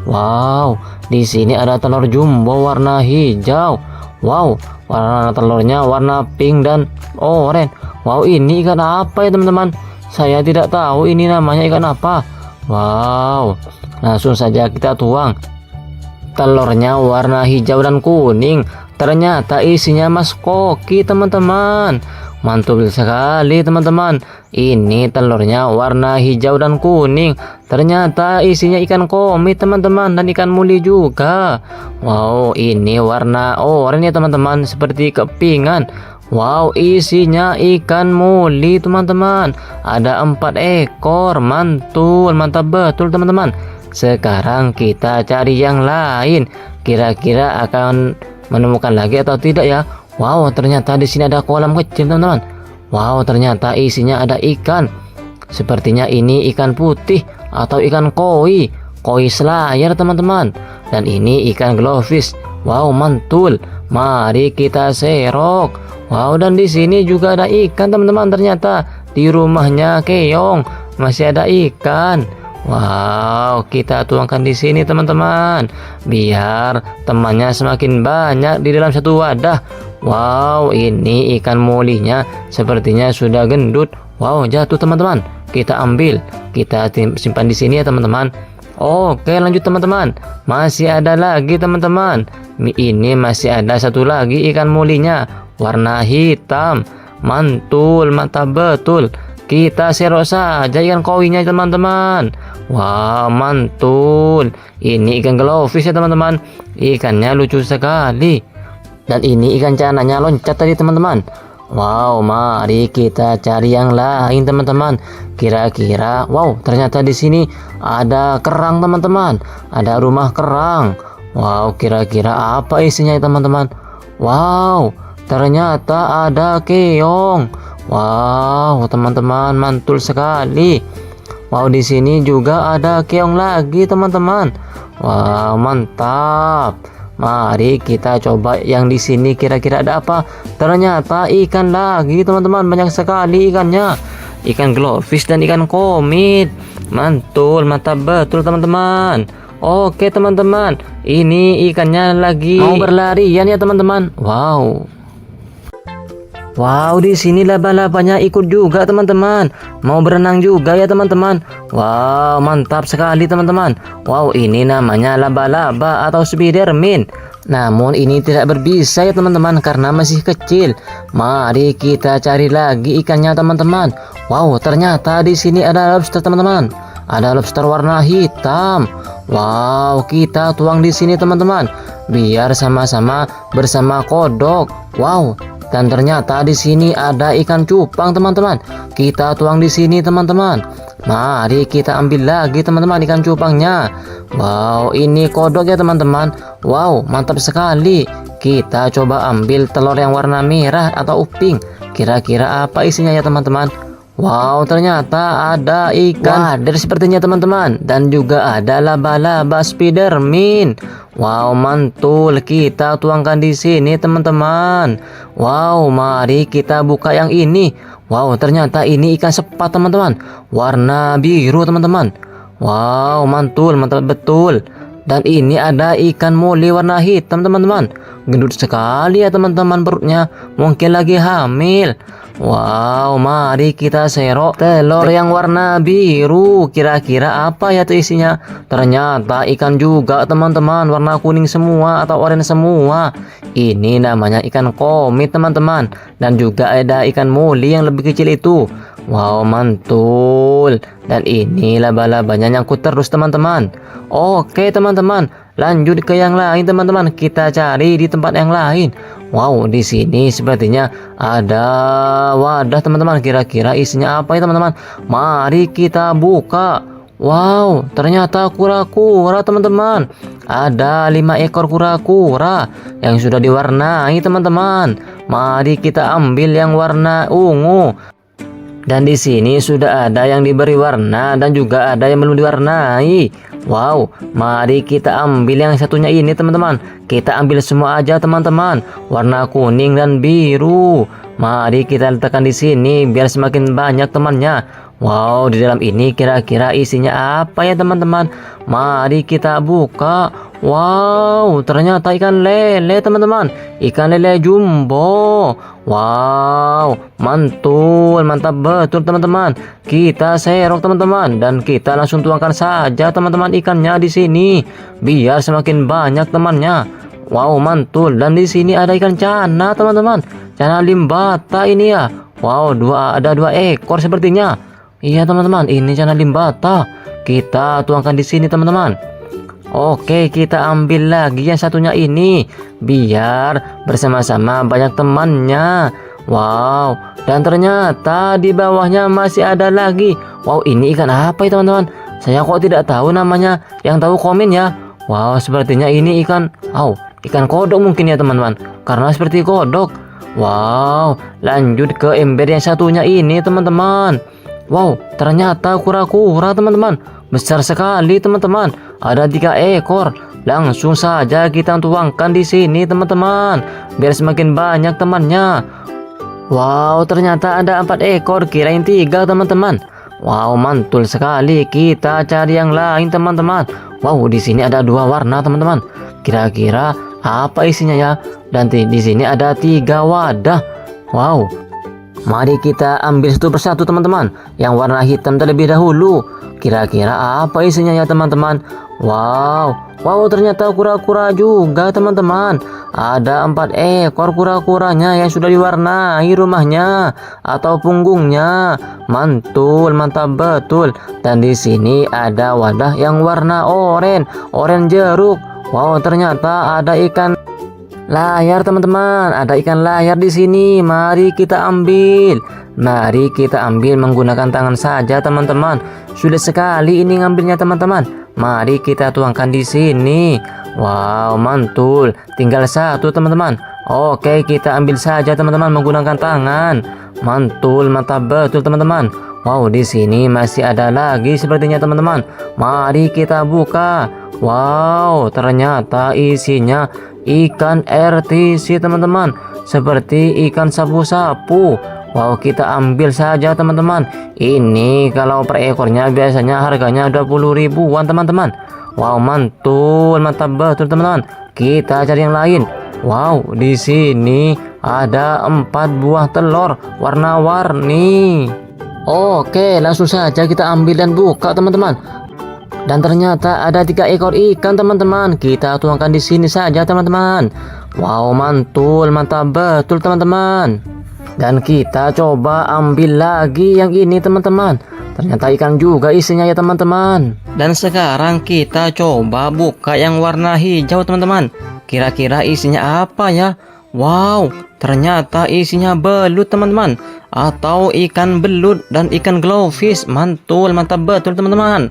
Speaker 1: Wow, di sini ada telur jumbo warna hijau. Wow, warna telurnya warna pink dan oranye. Wow, ini ikan apa ya teman-teman? Saya tidak tahu ini namanya ikan apa. Wow, langsung saja kita tuang. Telurnya warna hijau dan kuning. Ternyata isinya mas koki teman-teman. Mantul sekali teman-teman. Ini telurnya warna hijau dan kuning. Ternyata isinya ikan komit teman-teman, dan ikan muli juga. Wow, ini warna oranye teman-teman, seperti kepingan. Wow, isinya ikan muli teman-teman. Ada 4 ekor. Mantul, mantap betul teman-teman. Sekarang kita cari yang lain. Kira-kira akan menemukan lagi atau tidak ya? Wow, ternyata di sini ada kolam kecil teman-teman. Wow, ternyata isinya ada ikan. Sepertinya ini ikan putih atau ikan koi selayar teman-teman. Dan ini ikan glowfish. Wow, mantul. Mari kita serok. Wow, dan di sini juga ada ikan teman-teman. Ternyata di rumahnya Keong masih ada ikan. Wow, kita tuangkan di sini teman-teman, biar temannya semakin banyak di dalam satu wadah. Wow, ini ikan mulinya sepertinya sudah gendut. Wow, jatuh teman-teman. Kita ambil, kita simpan di sini ya teman-teman. Oke, lanjut teman-teman. Masih ada lagi teman-teman. Ini masih ada satu lagi ikan mulinya, warna hitam. Mantul, mantap betul. Kita serok saja ikan koinya teman-teman. Wah, mantul. Ini ikan glowfish ya teman-teman. Ikannya lucu sekali. Dan ini ikan cananya loncat tadi teman-teman. Wow, mari kita cari yang lain teman-teman. Kira-kira, wow, ternyata di sini ada kerang teman-teman. Ada rumah kerang. Wow, kira-kira apa isinya teman-teman? Wow, ternyata ada keong. Wow, teman-teman, mantul sekali. Wow, di sini juga ada keong lagi teman-teman. Wow, mantap. Mari kita coba yang di sini, kira-kira ada apa? Ternyata ikan lagi teman-teman, banyak sekali ikannya. Ikan glowfish dan ikan komit. Mantul, mantap betul teman-teman. Oke teman-teman, ini ikannya lagi mau berlarian ya teman-teman. Wow. Wow, di sini laba-labanya ikut juga teman-teman. Mau berenang juga ya teman-teman. Wow, mantap sekali teman-teman. Wow, ini namanya laba-laba atau Spiderman. Namun ini tidak berbisa ya teman-teman karena masih kecil. Mari kita cari lagi ikannya teman-teman. Wow, ternyata di sini ada lobster teman-teman. Ada lobster warna hitam. Wow, kita tuang di sini teman-teman, biar sama-sama bersama kodok. Wow. Dan ternyata di sini ada ikan cupang teman-teman. Kita tuang di sini teman-teman. Mari kita ambil lagi teman-teman ikan cupangnya. Wow, ini kodok ya teman-teman. Wow, mantap sekali. kita coba ambil telur yang warna merah atau pink. Kira-kira apa isinya ya teman-teman? Wow, ternyata ada ikan wader sepertinya teman-teman, dan juga ada laba-laba Spiderman. Wow, mantul. Kita tuangkan di sini teman-teman. Wow, mari kita buka yang ini. Wow, ternyata ini ikan sepat teman-teman, warna biru teman-teman. Wow, mantul, mantap betul. Dan ini ada ikan moli warna hitam teman-teman. Gendut sekali ya teman-teman perutnya, mungkin lagi hamil. Wow, mari kita serok telur yang warna biru. Kira-kira apa ya tuh isinya? Ternyata ikan juga teman-teman, warna kuning semua atau oranye semua. Ini namanya ikan komit teman-teman. Dan juga ada ikan moli yang lebih kecil itu. Wow, mantul. Dan ini laba-labanya nyangkut terus teman-teman. Oke teman-teman, lanjut ke yang lain teman-teman. Kita cari di tempat yang lain. Wow, di sini sepertinya ada wadah teman-teman. Kira-kira isinya apa ya teman-teman? Mari kita buka. Wow, ternyata kura-kura teman-teman. Ada 5 ekor kura-kura yang sudah diwarnai teman-teman. Mari kita ambil yang warna ungu. Dan di sini sudah ada yang diberi warna dan juga ada yang belum diwarnai. Wow, mari kita ambil yang satunya ini teman-teman. Kita ambil semua aja teman-teman, warna kuning dan biru. Mari kita letakkan di sini biar semakin banyak temannya. Wow, di dalam ini kira-kira isinya apa ya teman-teman? Mari kita buka. Wow, ternyata ikan lele teman-teman. Ikan lele jumbo. Wow, mantul, mantap betul teman-teman. Kita serok teman-teman dan kita langsung tuangkan saja teman-teman ikannya di sini biar semakin banyak temannya. Wow, mantul. Dan di sini ada ikan cana teman-teman. Cana limbata ini ya. Wow, ada 2 ekor sepertinya. Iya teman-teman, ini cana limbata. Kita tuangkan di sini teman-teman. Oke, kita ambil lagi yang satunya ini biar bersama-sama banyak temannya. Wow, dan ternyata di bawahnya masih ada lagi. Wow, ini ikan apa ya teman-teman? Saya kok tidak tahu namanya. Yang tahu komen ya. Wow, sepertinya ini ikan ikan kodok mungkin ya teman-teman, karena seperti kodok. Wow, lanjut ke ember yang satunya ini teman-teman. Wow, ternyata kura-kura teman-teman. Besar sekali teman-teman. Ada 3 ekor. Langsung saja kita tuangkan di sini teman-teman biar semakin banyak temannya. Wow, ternyata ada 4 ekor, kirain 3 teman-teman. Wow, mantul sekali. Kita cari yang lain teman-teman. Wow, di sini ada 2 warna teman-teman. Kira-kira apa isinya ya? Dan di sini ada 3 wadah. Wow, mari kita ambil satu persatu teman-teman. Yang warna hitam terlebih dahulu. Kira-kira apa isinya ya teman-teman? Wow, ternyata kura-kura juga teman-teman. Ada 4 ekor kura-kuranya yang sudah diwarnai rumahnya atau punggungnya. Mantul, mantap betul. Dan di sini ada wadah yang warna oranye jeruk. Wow, ternyata ada ikan layar teman-teman. Ada ikan layar di sini. Mari kita ambil. Mari kita ambil menggunakan tangan saja teman-teman. Sulit sekali ini ngambilnya teman-teman. Mari kita tuangkan di sini. Wow, mantul. Tinggal 1 teman-teman. Oke, kita ambil saja teman-teman menggunakan tangan. Mantul, mantap betul teman-teman. Wow, di sini masih ada lagi sepertinya teman-teman. Mari kita buka. Wow, ternyata isinya ikan RTC teman-teman, seperti ikan sapu-sapu. Wow, kita ambil saja teman-teman. Ini kalau per ekornya biasanya harganya 20 ribuan teman-teman. Wow, mantul, mantap betul teman-teman. Kita cari yang lain. Wow, di sini ada 4 buah telur warna-warni. Oke, langsung saja kita ambil dan buka teman-teman. Dan ternyata ada 3 ekor ikan teman-teman. Kita tuangkan di sini saja teman-teman. Wow, mantul, mantap betul teman-teman. Dan kita coba ambil lagi yang ini teman-teman. Ternyata ikan juga isinya ya teman-teman. Dan sekarang kita coba buka yang warna hijau teman-teman. Kira-kira isinya apa ya? Wow, ternyata isinya belut teman-teman, atau ikan belut dan ikan glowfish. Mantul, mantap betul teman-teman.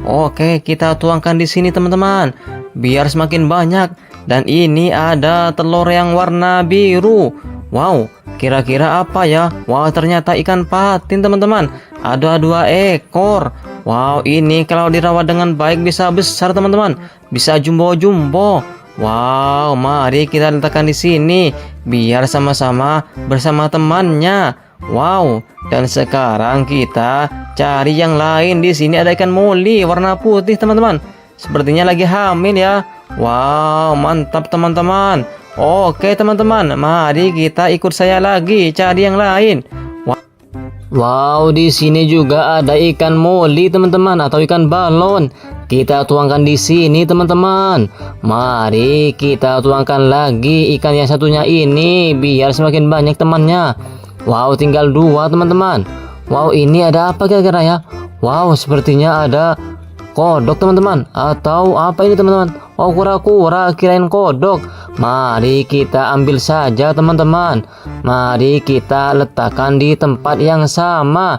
Speaker 1: Oke, kita tuangkan di sini teman-teman biar semakin banyak. Dan ini ada telur yang warna biru. Wow, kira-kira apa ya? Wow, ternyata ikan patin teman-teman. Ada 2 ekor. Wow, ini kalau dirawat dengan baik bisa besar teman-teman. Bisa jumbo-jumbo. Wow, mari kita letakkan di sini biar sama-sama bersama temannya. Wow, dan sekarang kita cari yang lain. Di sini ada ikan moli warna putih teman-teman. Sepertinya lagi hamil ya. Wow, mantap teman-teman. Oke teman-teman, mari kita ikut saya lagi cari yang lain. Wow, di sini juga ada ikan moli teman-teman atau ikan balon. Kita tuangkan di sini teman-teman. Mari kita tuangkan lagi ikan yang satunya ini biar semakin banyak temannya. Wow, tinggal 2 teman-teman. Wow, ini ada apa kira-kira ya? Wow, sepertinya ada kodok teman-teman. Atau apa ini teman-teman? Oh, kura-kura, kirain kodok. Mari kita ambil saja teman-teman. Mari kita letakkan di tempat yang sama,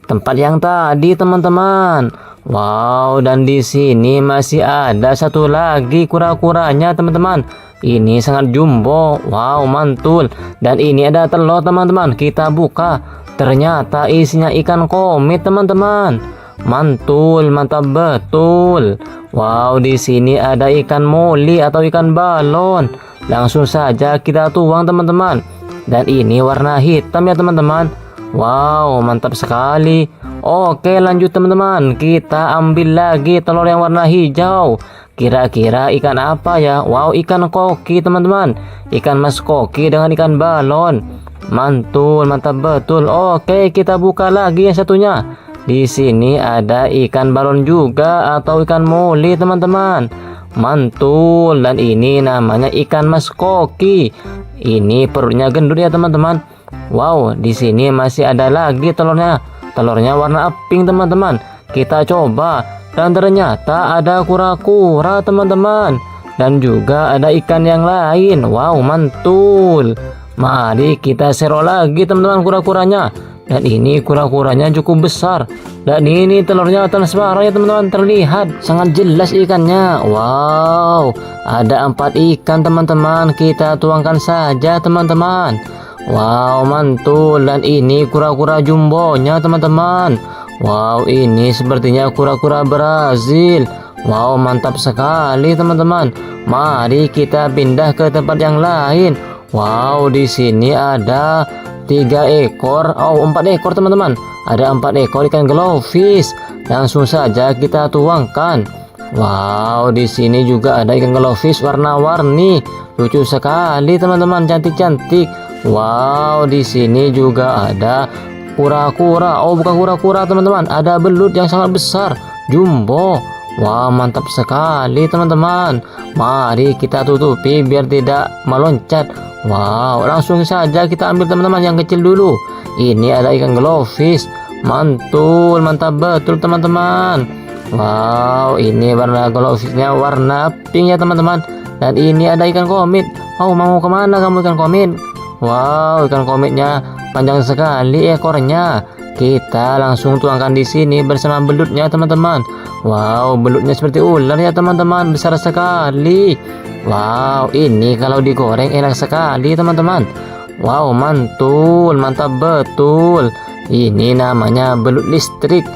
Speaker 1: tempat yang tadi teman-teman. Wow, dan di sini masih ada satu lagi kura-kuranya teman-teman. Ini sangat jumbo. Wow, mantul. Dan ini ada telur teman-teman. Kita buka. Ternyata isinya ikan komit teman-teman. Mantul, mantap betul. Wow, di sini ada ikan moli atau ikan balon. Langsung saja kita tuang teman-teman. Dan ini warna hitam ya teman-teman. Wow, mantap sekali. Oke, lanjut teman-teman. Kita ambil lagi telur yang warna hijau. Kira-kira ikan apa ya? Wow, ikan koki teman-teman. Ikan mas koki dengan ikan balon. Mantul, mantap betul. Oke, kita buka lagi yang satunya. Di sini ada ikan balon juga atau ikan moli teman-teman. Mantul, dan ini namanya ikan mas koki. Ini perutnya gendut ya teman-teman. Wow, di sini masih ada lagi telurnya. Telurnya warna pink teman-teman. Kita coba dan ternyata ada kura-kura teman-teman. Dan juga ada ikan yang lain. Wow, mantul. Mari kita serok lagi teman-teman kura-kuranya. Dan ini kura-kuranya cukup besar. Dan ini telurnya transparan ya teman-teman, terlihat sangat jelas ikannya. Wow, ada 4 ikan teman-teman. Kita tuangkan saja teman-teman. Wow, mantul. Dan ini kura-kura jumbonya teman-teman. Wow, ini sepertinya kura-kura Brazil. Wow, mantap sekali teman-teman. Mari kita pindah ke tempat yang lain. Wow, di sini ada 3 ekor, 4 ekor teman-teman. Ada 4 ekor ikan glowfish. Langsung saja kita tuangkan. Wow, di sini juga ada ikan glowfish warna-warni. Lucu sekali teman-teman, cantik-cantik. Wow, di sini juga ada kura-kura. Oh, bukan kura-kura teman-teman, ada belut yang sangat besar, jumbo. Wah, mantap sekali teman-teman. Mari kita tutupi biar tidak meloncat. Wow, langsung saja kita ambil teman-teman yang kecil dulu. Ini ada ikan glowfish. Mantul, mantap betul teman-teman. Wow, ini warna glowfishnya warna pink ya teman-teman. Dan ini ada ikan komit. Oh, mau kemana kamu ikan komit? Wow, ikan komitnya panjang sekali ekornya. Kita langsung tuangkan di sini bersama belutnya teman-teman. Wow, belutnya seperti ular ya teman-teman, besar sekali. Wow, ini kalau digoreng enak sekali teman-teman. Wow, mantul, mantap betul. Ini namanya belut listrik.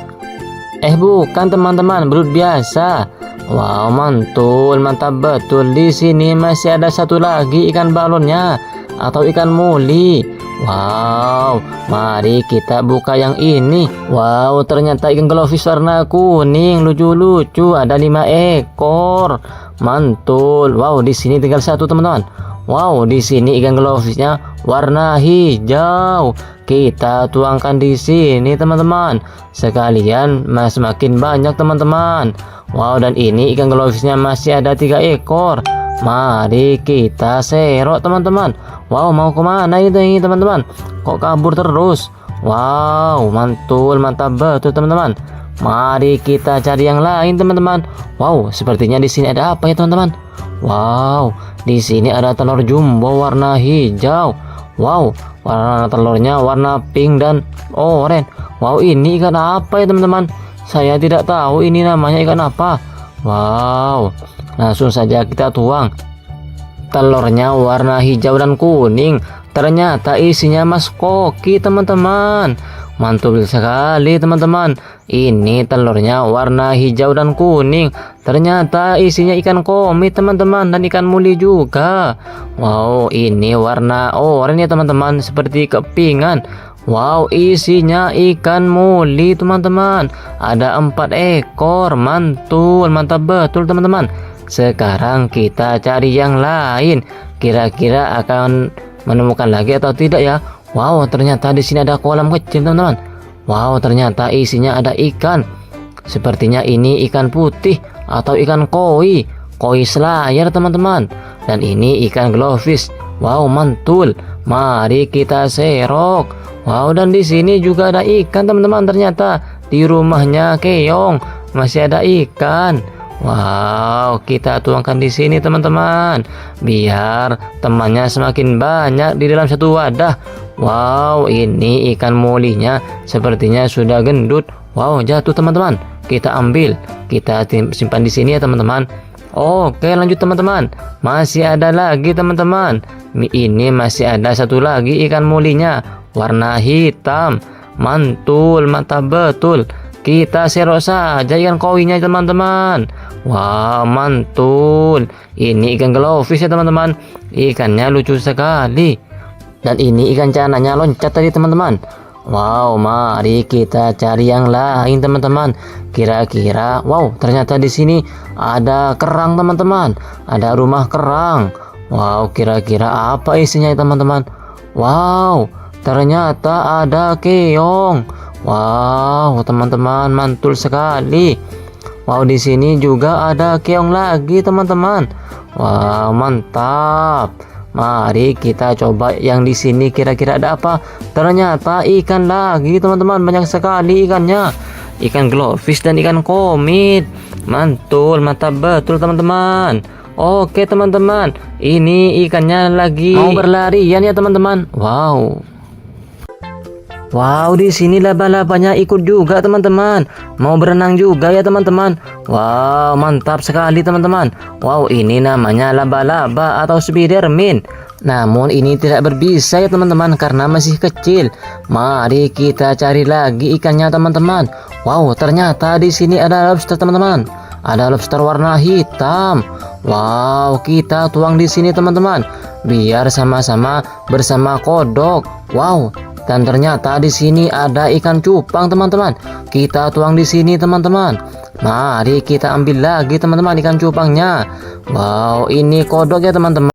Speaker 1: Bukan teman-teman, belut biasa. Wow, mantul, mantap betul. Di sini masih ada satu lagi ikan balonnya atau ikan moli. Wow, mari kita buka yang ini. Wow, ternyata ikan glowfish warna kuning, lucu-lucu. Ada 5 ekor. Mantul. Wow, di sini tinggal 1 teman-teman. Wow, di sini ikan glowfishnya warna hijau. Kita tuangkan di sini teman-teman. Sekalian semakin banyak teman-teman. Wow, dan ini ikan glowfishnya masih ada 3 ekor. Mari kita serok teman-teman. Wow, mau kemana ini teman-teman? Kok kabur terus? Wow, mantul, mantap betul teman-teman. Mari kita cari yang lain teman-teman. Wow, sepertinya di sini ada apa ya teman-teman? Wow, di sini ada telur jumbo warna hijau. Wow, warna telurnya warna pink dan oranye. Wow, ini ikan apa ya teman-teman? Saya tidak tahu ini namanya ikan apa. Wow, langsung saja kita tuang. Telurnya warna hijau dan kuning. Ternyata isinya mas koki teman-teman. Mantul sekali teman-teman. Ini telurnya warna hijau dan kuning. Ternyata isinya ikan komi teman-teman, dan ikan muli juga. Wow, ini warna oranye teman-teman, seperti kepingan. Wow, isinya ikan muli teman-teman. Ada 4 ekor. Mantul, mantap betul teman-teman. Sekarang kita cari yang lain. Kira-kira akan menemukan lagi atau tidak ya? Wow, ternyata di sini ada kolam kecil teman-teman. Wow, ternyata isinya ada ikan. Sepertinya ini ikan putih atau ikan koi slayer teman-teman. Dan ini ikan glowfish. Wow, mantul. Mari kita serok. Wow, dan di sini juga ada ikan teman-teman. Ternyata di rumahnya Keong masih ada ikan. Wow, kita tuangkan di sini teman-teman, biar temannya semakin banyak di dalam satu wadah. Wow, ini ikan mulinya sepertinya sudah gendut. Wow, jatuh teman-teman. Kita ambil, kita simpan di sini ya teman-teman. Oke, lanjut teman-teman. Masih ada lagi teman-teman. Ini masih ada satu lagi ikan mulinya, warna hitam. Mantul, mantap betul. Kita serok saja ikan koinya teman-teman. Wah, mantul. Ini ikan glowfish ya teman-teman. Ikannya lucu sekali. Dan ini ikan cananya loncat tadi teman-teman. Wow, mari kita cari yang lain teman-teman. Kira-kira, wow, ternyata di sini ada kerang teman-teman. Ada rumah kerang. Wow, kira-kira apa isinya ya teman-teman? Wow, ternyata ada keong. Wow, teman-teman, mantul sekali. Wow, di sini juga ada keong lagi teman-teman. Wow, mantap. Mari kita coba yang di sini, kira-kira ada apa? Ternyata ikan lagi teman-teman, banyak sekali ikannya. Ikan glowfish dan ikan komit. Mantul, mantap betul teman-teman. Oke teman-teman, ini ikannya lagi mau berlarian ya teman-teman. Wow. Wow, di sini laba-labanya ikut juga teman-teman. Mau berenang juga ya teman-teman. Wow, mantap sekali teman-teman. Wow, ini namanya laba-laba atau spiderman. Namun ini tidak berbisa ya teman-teman karena masih kecil. Mari kita cari lagi ikannya teman-teman. Wow, ternyata di sini ada lobster teman-teman. Ada lobster warna hitam. Wow, kita tuang di sini teman-teman, biar sama-sama bersama kodok. Wow. Dan ternyata di sini ada ikan cupang teman-teman. Kita tuang di sini teman-teman. Mari kita ambil lagi teman-teman ikan cupangnya. Wow, ini kodok ya teman-teman.